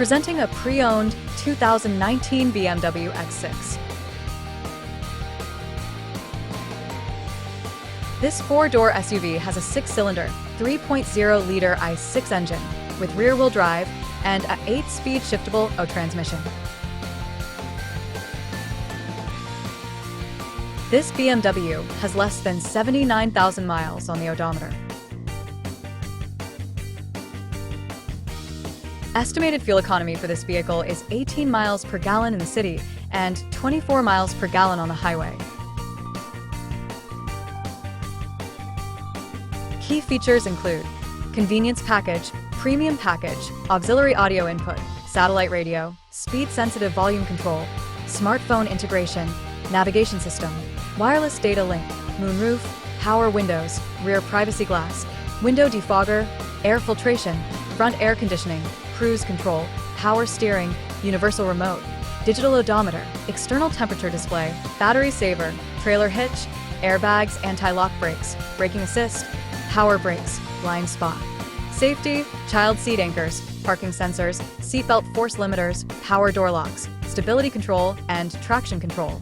presenting a pre-owned 2019 BMW X6. This four-door SUV has a six-cylinder, 3.0-liter i6 engine with rear-wheel drive and an 8-speed shiftable auto transmission. This BMW has less than 79,000 miles on the odometer. Estimated fuel economy for this vehicle is 18 miles per gallon in the city and 24 miles per gallon on the highway. Key features include convenience package, premium package, auxiliary audio input, satellite radio, speed-sensitive volume control, smartphone integration, navigation system, wireless data link, moonroof, power windows, rear privacy glass, window defogger, air filtration, front air conditioning, cruise control, power steering, universal remote, digital odometer, external temperature display, battery saver, trailer hitch, airbags, anti-lock brakes, braking assist, power brakes, blind spot. Safety, child seat anchors, parking sensors, seatbelt force limiters, power door locks, stability control, and traction control.